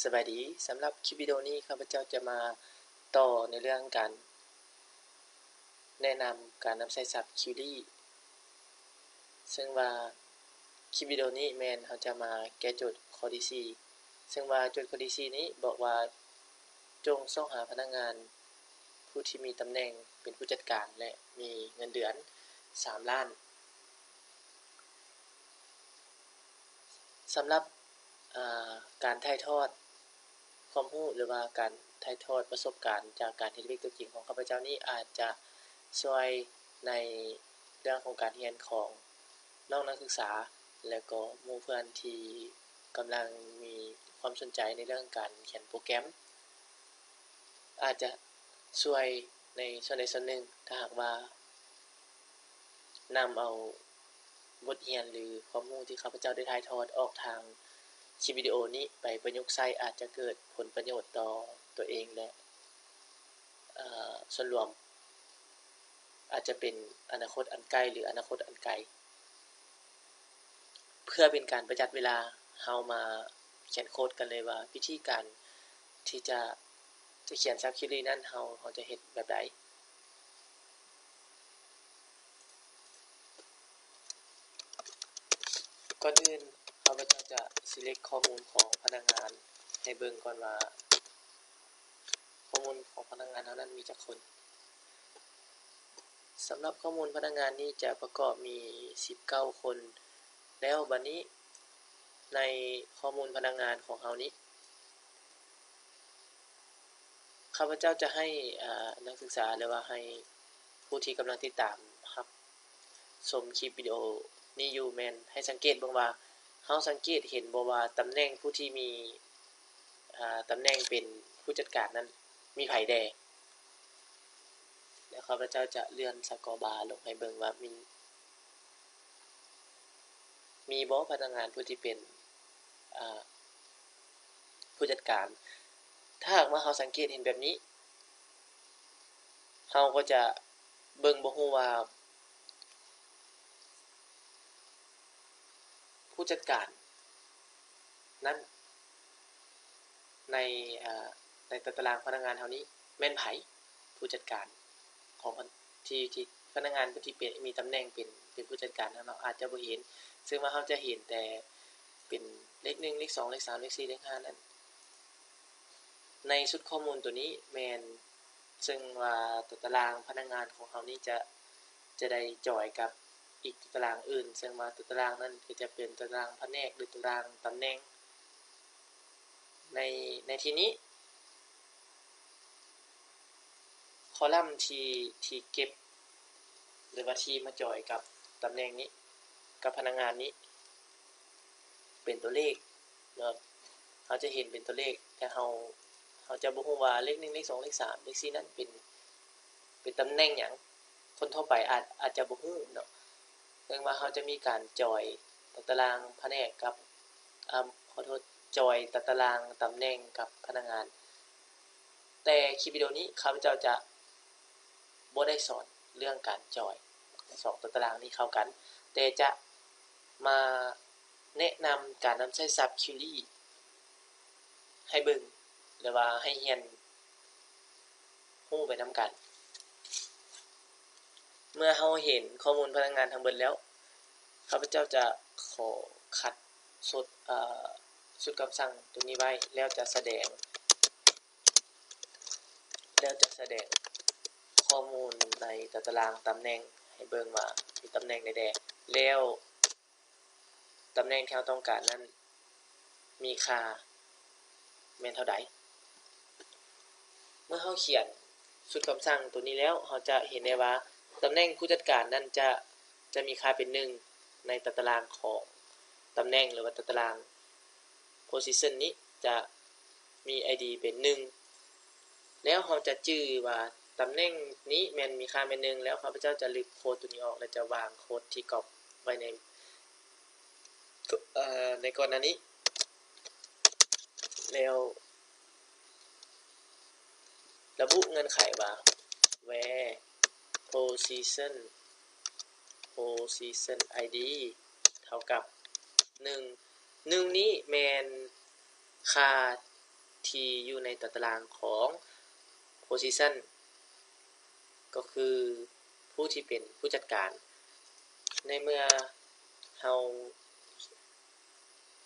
สบายดีสำหรับคลิปวิดีโอนี้ข้าพเจ้าจะมาต่อในเรื่องการแนะนำการนำใช้ศัพท์ query ซึ่งว่าคลิปวิดีโอนี้แมนเขาจะมาแก้โจทย์ข้อที่4ซึ่งว่าโจทย์ข้อที่4นี้บอกว่าจงส่องหาพนักงานผู้ที่มีตำแหน่งเป็นผู้จัดการและมีเงินเดือน3ล้านสำหรับการถ่ายทอดความรู้หรือว่าการถ่ายทอดประสบการณ์จากการเฮ็ดเวียกตัวจริงของข้าพเจ้านี้อาจจะช่วยในเรื่องของการเรียนของน้องนักศึกษาและก็หมู่เพื่อนที่กำลังมีความสนใจในเรื่องการเขียนโปรแกรมอาจจะช่วยในส่วนใดส่วนหนึ่งถ้าหากว่านำเอาบทเรียนหรือความรู้ที่ข้าพเจ้าได้ถ่ายทอดออกทางคลิปวิดีโอนี้ไปประยุกต์ใช้อาจจะเกิดผลประโยชน์ต่อตัวเองและส่วนรวมอาจจะเป็นอนาคตอันใกล้หรืออนาคตอันไกลเพื่อเป็นการประหยัดเวลาเฮามาเขียนโค้ดกันเลยว่าวิธีการที่จะเขียนซับคิวรีนั้นเฮาจะเฮ็ดแบบใดก่อนอื่นข้าพเจ้าจะ select ข้อมูลของพนักงานให้เบิ่งก่อนว่าข้อมูลของพนักงานเฮานั้นมีจักคนสำหรับข้อมูลพนักงานนี้จะประกอบมี19คนแล้วบัดนี้ในข้อมูลพนักงานของเฮานี้ข้าพเจ้าจะให้นักศึกษาหรือว่าให้ผู้ที่กำลังติดตามรับชมคลิปวิดีโอนี้อยู่แม่นให้สังเกตเบิ่งว่าเฮาสังเกตเห็นบ่ว่าตำแหน่งผู้ที่มีตำแหน่งเป็นผู้จัดการนั้นมีไผแด่แล้วข้าพเจ้าจะเลื่อนสกอร์บาร์ลงให้เบิ่งว่ามีบ่พนักงานผู้ที่เป็นผู้จัดการถ้าหากว่าเฮาสังเกตเห็นแบบนี้เฮาก็จะเบิ่งบ่ฮู้ว่าผู้จัดการนั้นในตารางพนักงานเฮานี้แม่นไผผู้จัดการของที่พนักงานผู้ที่เป็นมีตำแหน่งเป็นผู้จัดการนั้นเราอาจจะบ่เห็นซึ่งว่าเฮาจะเห็นแต่เป็นเลข1เลข2เลข3เลข4เลข5นั้นในชุดข้อมูลตัวนี้แม่นซึ่งว่าตารางพนักงานของเฮานี้จะได้จอยกับอีกตารางอื่นซึ่งว่าตารางนั้นก็จะเป็นตารางแผนกหรือตารางตำแหน่งในที่นี้คอลัมน์ที่เก็บหรือว่าที่มาจอยกับตำแหน่งนี้กับพนักงานนี้เป็นตัวเลขเนาะเฮาจะเห็นเป็นตัวเลขแต่เฮาจะบ่ฮู้ว่าเลข1เลข2เลข3เลข4นั้นเป็นตำแหน่งหยังคนทั่วไปอาจจะบ่ฮู้เนาะซึ่งว่าเฮาจะมีการจอยตารางแผนกกับขอโทษจอยตารางตำแหน่งกับพนักงานแต่คลิปวิดีโอนี้ข้าพเจ้าจะบ่ได้สอนเรื่องการจอย2ตารางนี้เข้ากันแต่จะมาแนะนำการนำใช้ศัพท์ query ให้เบิ่งหรือว่าให้เรียนรู้ไปนำกันเมื่อเฮาเห็นข้อมูลพนักงานทั้งเบิดแล้วข้าพเจ้าจะขอคัดชุดคำสั่งตัวนี้ไว้แล้วจะแสดงข้อมูลในตารางตำแหน่งให้เบิ่งว่ามีตำแหน่งใดๆแล้วตำแหน่งที่เราต้องการนั้นมีค่าแม่นเท่าใดเมื่อเราเขียนชุดคำสั่งตัวนี้แล้วเราจะเห็นได้ว่าตำแหน่งผู้จัดการนั้นจะมีค่าเป็น1ในตารางของตำแหน่งหรือว่าตาราง position นี้จะมี ID เป็น1แล้วเราจะจื้อว่าตำแหน่งนี้แม่นมีค่าเป็น1แล้วข้าพเจ้าจะลบโค้ดตัวนี้ออกและจะวางโค้ดที่ก๊อปไว้ในก่อนหน้านี้แล้วระบุเงื่อนไขว่า where position id เท่ากับ1นี้แม่นค่า ที่อยู่ในตารางของ position ก็คือผู้ที่เป็นผู้จัดการในเมื่อเฮา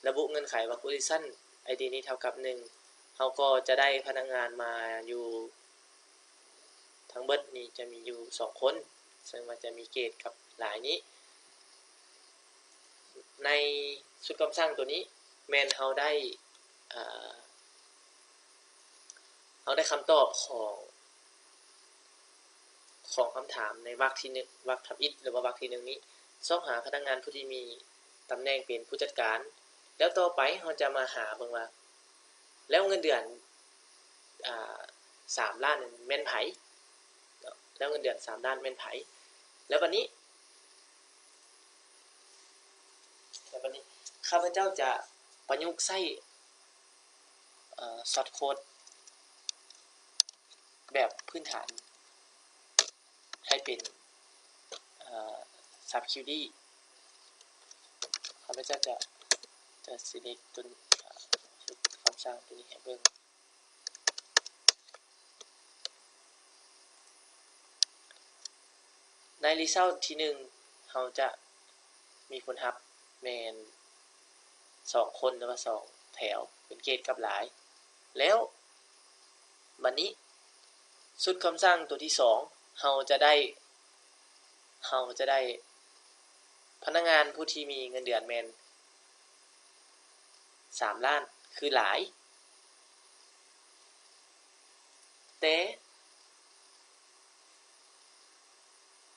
ระบุเงื่อนไขว่า position ID นี้เท่ากับ1เฮาก็จะได้พนักงานมาอยู่ทั้งเบิดนี้จะมีอยู่2คนซึ่งมันจะมีเกรดกับหลายนี้ในชุดคำสั่งตัวนี้แม่นเฮาได้คำตอบของคำถามในวรรคที่1วรรคทับอิฐหรือว่าวรรคที่1นี้ซอกหาพนักงานผู้ที่มีตำแหน่งเป็นผู้จัดการแล้วต่อไปเราจะมาหาเบิ่งว่าแล้วเงินเดือน3ล้านนั้นแม่นไผแล้วเงินเดือน3ล้านแม่นไผแล้ววันนี้ข้าพเจ้าจะประยุกต์ใช้ซอร์ตโค้ดแบบพื้นฐานให้เป็นซับคิวดี้ข้าพเจ้าจะselect ตัวชุดคำสั่งตัวนี้ให้เบิ่งใน result ที่1เราจะมีคนรับแม่น2คนหรือว่า2แถวเป็นเกรดกับหลายแล้วบัดนี้ชุดคำสั่งตัวที่2เราจะได้พนักงานผู้ที่มีเงินเดือนแม่น3ล้านคือหลาย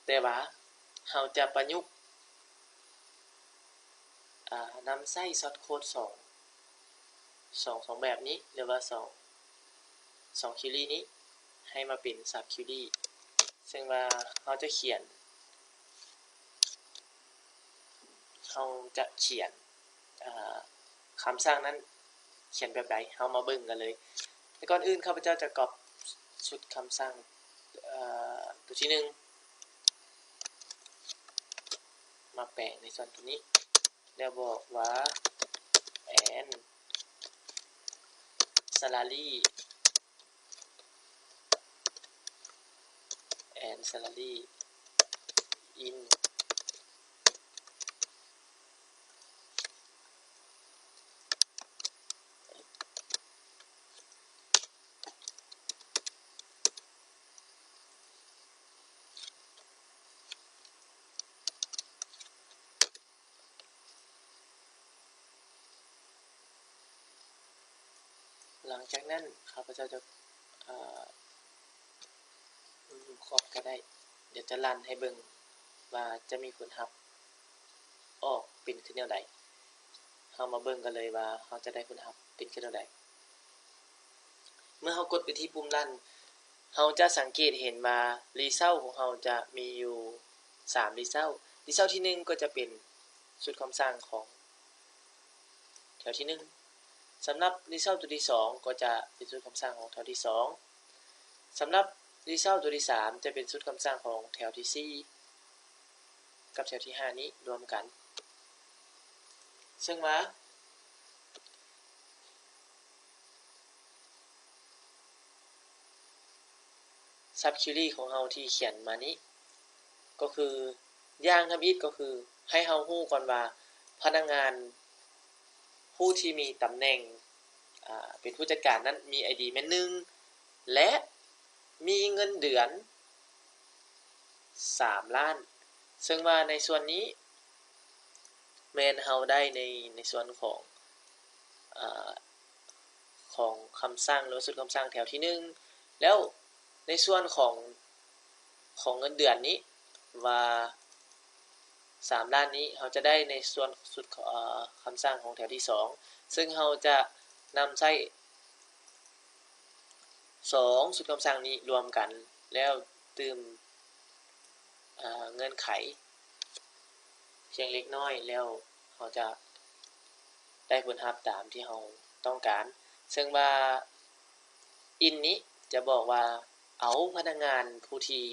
แต่ว่าเราจะประยุกต์นำใช้ซอร์ตโค้ด2แบบนี้หรือว่า2คิวรี่นี้ให้มาเป็นซับคิวรี่ซึ่งว่าเราจะเขียนคำสั่งนั้นเขียนแบบใดเรามาเบิ่งกันเลยแต่ก่อนอื่นข้าพเจ้าจะก๊อปชุดคำสั่งตัวที่1มาแปะในส่วนตัวนี้แล้วบอกว่า and salary inหลังจากนั้นข้าพเจ้าจะครอบก็ได้เดี๋ยวจะรันให้เบิ่งว่าจะมีผลลัพธ์ออกเป็นขึ้นแนวใดเรามาเบิ่งกันเลยว่าเราจะได้ผลลัพธ์เป็นขึ้นแนวใดเมื่อเรากดไปที่ปุ่มรันเราจะสังเกตเห็นว่า result ของเราจะมีอยู่3 result ที่1ก็จะเป็นชุดคำสั่งของแถวที่1สำหรับ result ตัวที่2ก็จะเป็นชุดคำสั่งของแถวที่2สำหรับ result ตัวที่3จะเป็นชุดคำสั่งของแถวที่4กับแถวที่5นี้รวมกันซึ่งว่าซับคิวรี่ของเราที่เขียนมานี้ก็คืออย่างทำอิฐก็คือให้เราฮู้ก่อนว่าพนักงานผู้ที่มีตำแหน่งเป็นผู้จัดการนั้นมี ID แม่น1และมีเงินเดือน3ล้านซึ่งว่าในส่วนนี้แม่นเฮาได้ในส่วนของคำสั่งหรือสุดคำสั่งแถวที่1แล้วในส่วนของเงินเดือนนี้ว่า3ล้านนี้เราจะได้ในส่วนสุดคำสั่งของแถวที่2ซึ่งเราจะนำใช้2สุดคำสั่งนี้รวมกันแล้วเติมเงื่อนไขเพียงเล็กน้อยแล้วเราจะได้ผลลัพธ์ตามที่เราต้องการซึ่งว่า in นี้จะบอกว่าเอาพนักงานผู้ที่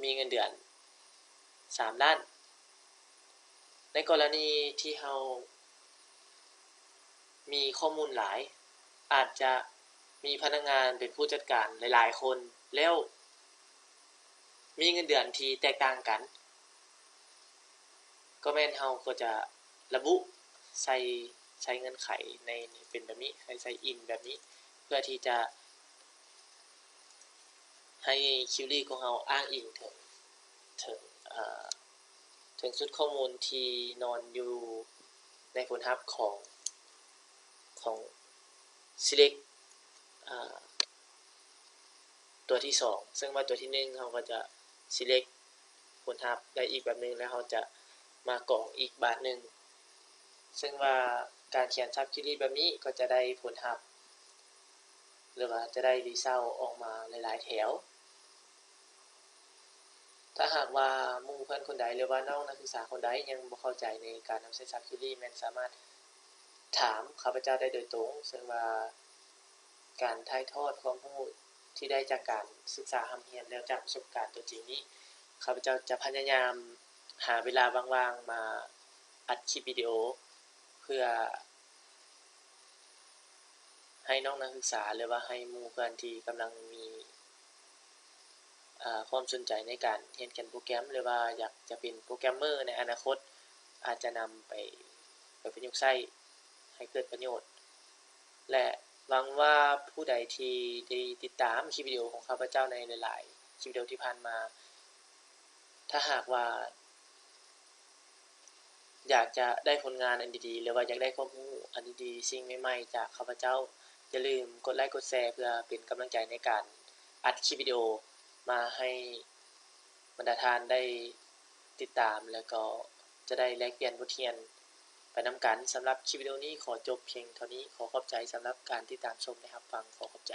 มีเงินเดือน3ล้านในกรณีที่เรามีข้อมูลหลาย อาจจะมีพนักงานเป็นผู้จัดการหลายๆคนแล้วมีเงินเดือนที่แตกต่างกันก็แม่นเฮาก็จะระบุใส่เงื่อนไขในเป็นแบบนี้ใส่อินแบบนี้เพื่อที่จะให้คิวรีของเราอ้างอิงถึงถึงชุดข้อมูลที่นอนอยู่ในผลลัพธ์ของ select ตัวที่2ซึ่งว่าตัวที่1เราก็จะ select ผลลัพธ์ได้อีกแบบนึงแล้วเราจะมากรองอีกบาทนึงซึ่งว่าการเขียน sub query แบบนี้ก็จะได้ผลลัพธ์หรือว่าจะได้ result ออกมาหลายๆแถวถ้าหากว่าหมู่เพื่อนคนใดหรือว่าน้องนักศึกษาคนใดยังบ่เข้าใจในการนำใช้ sub query แม่นสามารถถามข้าพเจ้าได้โดยตรงซึ่งว่าการถ่ายทอดความรู้ที่ได้จากการศึกษาหำเรียนแล้วจากประสบการณ์ตัวจริงนี้ข้าพเจ้าจะพยายามหาเวลาว่างๆมาอัดคลิปวิดีโอเพื่อให้น้องนักศึกษาหรือว่าให้หมู่เพื่อนที่กำลังมีความสนใจในการเรียนเขียนโปรแกรมหรือว่าอยากจะเป็นโปรแกรมเมอร์ในอนาคตอาจจะนำไปประยุกต์ใช้ให้เกิดประโยชน์และหวังว่าผู้ใดที่ได้ติดตามคลิปวิดีโอของข้าพเจ้าในหลายๆคลิปวิดีโอที่ผ่านมาถ้าหากว่าอยากจะได้ผลงานอันดีๆหรือว่าอยากได้ความรู้อันดีๆสิ่งใหม่ๆจากข้าพเจ้าอย่าลืมกดไลค์กดแชร์เพื่อเป็นกำลังใจในการอัดคลิปวิดีโอมาให้บรรดาท่านได้ติดตามแล้วก็จะได้แลกเปลี่ยนบทเรียนไปนำกันสำหรับคลิปวิดีโอนี้ขอจบเพียงเท่านี้ขอขอบใจสำหรับการติดตามชมนะครับฟังขอขอบใจ